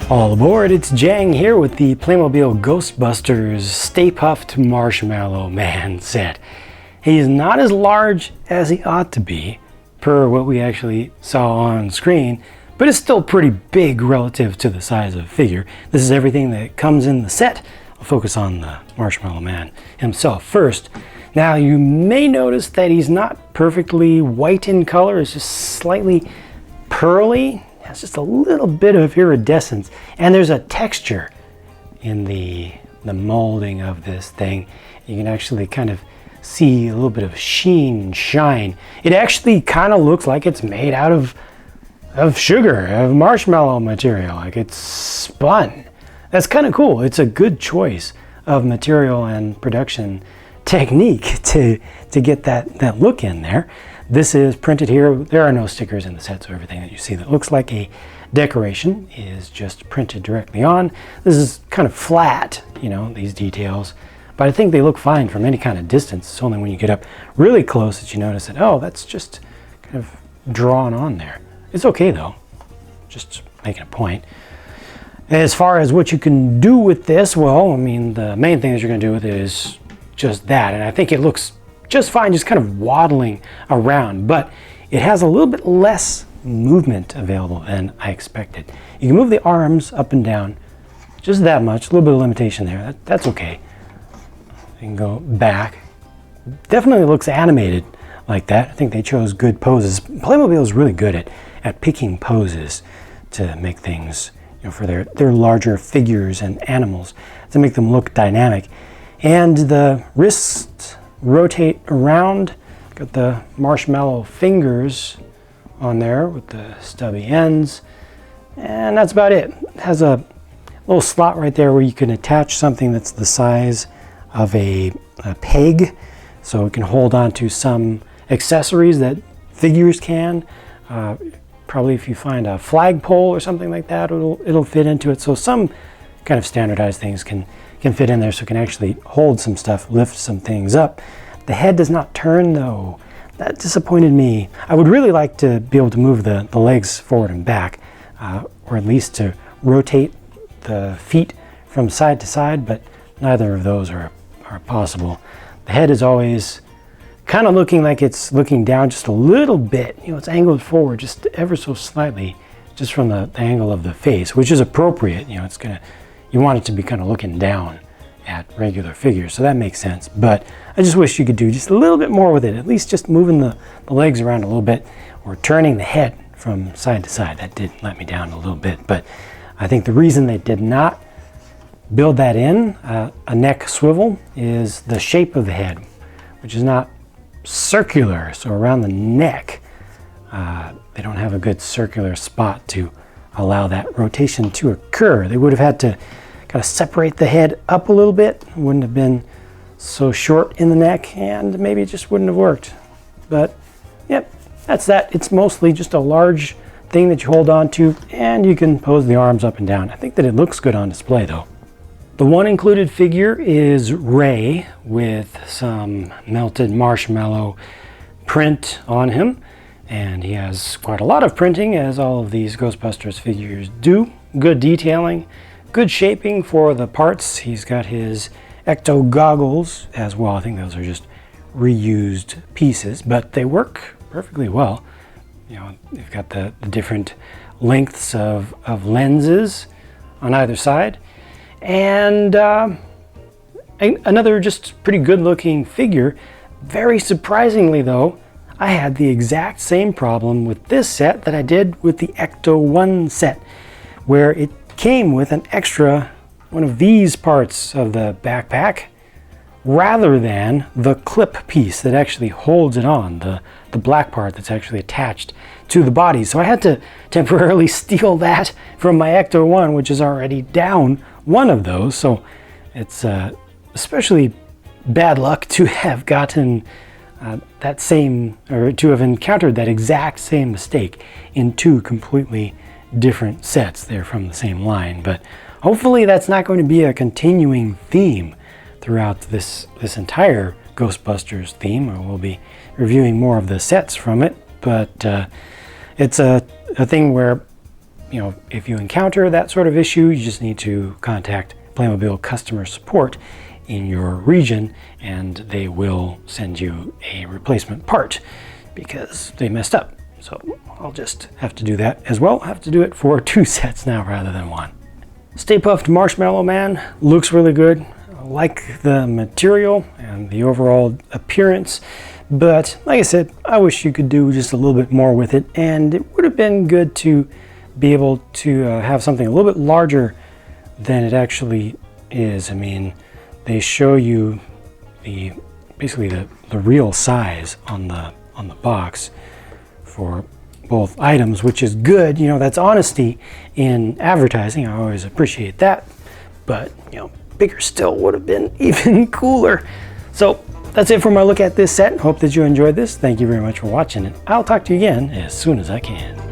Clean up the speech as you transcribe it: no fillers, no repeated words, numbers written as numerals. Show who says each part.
Speaker 1: All aboard, it's Jang here with the Playmobil Ghostbusters Stay Puft Marshmallow Man set. He's not as large as he ought to be, per what we actually saw on screen, but it's still pretty big relative to the size of the figure. This is everything that comes in the set. I'll focus on the Marshmallow Man himself first. Now you may notice that he's not perfectly white in color, it's just slightly pearly. It's just a little bit of iridescence, and there's a texture in the molding of this thing. You can actually kind of see a little bit of sheen and shine. It actually kind of looks like it's made out of sugar, of marshmallow material, like it's spun. That's kind of cool. It's a good choice of material and production technique to get that look in there. This is printed here. There are no stickers in the set, so everything that you see that looks like a decoration is just printed directly on. This is kind of flat, you know, these details, but I think they look fine from any kind of distance. It's only when you get up really close that you notice that, oh, that's just kind of drawn on there. It's okay though, just making a point. As far as what you can do with this, well, I mean, the main thing that you're going to do with it is just that, and I think it looks just fine, just kind of waddling around, but it has a little bit less movement available than I expected. You can move the arms up and down just that much, a little bit of limitation there. That's okay. You can go back. Definitely looks animated like that. I think they chose good poses. Playmobil is really good at picking poses to make things, you know, for their larger figures and animals, to make them look dynamic. And the wrists rotate around. Got the marshmallow fingers on there with the stubby ends, and that's about it. It has a little slot right there where you can attach something that's the size of a peg, so it can hold on to some accessories that figures can. Probably if you find a flagpole or something like that, it'll fit into it. So some kind of standardized things can fit in there, so it can actually hold some stuff, lift some things up. The head does not turn though. That disappointed me. I would really like to be able to move the legs forward and back, or at least to rotate the feet from side to side, but neither of those are possible. The head is always kind of looking like it's looking down just a little bit. You know, it's angled forward just ever so slightly, just from the angle of the face, which is appropriate. You know, you want it to be kind of looking down at regular figures, so that makes sense. But I just wish you could do just a little bit more with it, at least just moving the legs around a little bit, or turning the head from side to side. That did let me down a little bit, but I think the reason they did not build that in, a neck swivel, is the shape of the head, which is not circular. So around the neck, they don't have a good circular spot to allow that rotation to occur. They would have had to kind of separate the head up a little bit. It wouldn't have been so short in the neck, and maybe it just wouldn't have worked. But yep, that's that. It's mostly just a large thing that you hold on to, and you can pose the arms up and down. I think that it looks good on display though. The one included figure is Ray, with some melted marshmallow print on him, and he has quite a lot of printing, as all of these Ghostbusters figures do. Good detailing, good shaping for the parts. He's got his ecto goggles as well. I think those are just reused pieces, but they work perfectly well. You know, you've got the different lengths of lenses on either side, and another just pretty good looking figure. Very surprisingly though, I had the exact same problem with this set that I did with the Ecto 1 set, where it came with an extra one of these parts of the backpack rather than the clip piece that actually holds it on, the black part that's actually attached to the body. So I had to temporarily steal that from my Ecto 1, which is already down one of those. So it's especially bad luck to have gotten that same, or to have encountered that exact same mistake in two completely different sets. They're from the same line, but hopefully that's not going to be a continuing theme throughout this entire Ghostbusters theme. We'll be reviewing more of the sets from it, but it's a thing where if you encounter that sort of issue, you just need to contact Playmobil customer support in your region, and they will send you a replacement part because they messed up. So I'll just have to do that as well. I have to do it for 2 sets now rather than 1. Stay Puft Marshmallow Man looks really good. I like the material and the overall appearance, but like I said, I wish you could do just a little bit more with it, and it would have been good to be able to have something a little bit larger than it actually is. I mean, they show you basically the real size on the box for both items, which is good. That's honesty in advertising. I always appreciate that, but bigger still would have been even cooler. So that's it for my look at this set. Hope that you enjoyed this. Thank you very much for watching, and I'll talk to you again as soon as I can.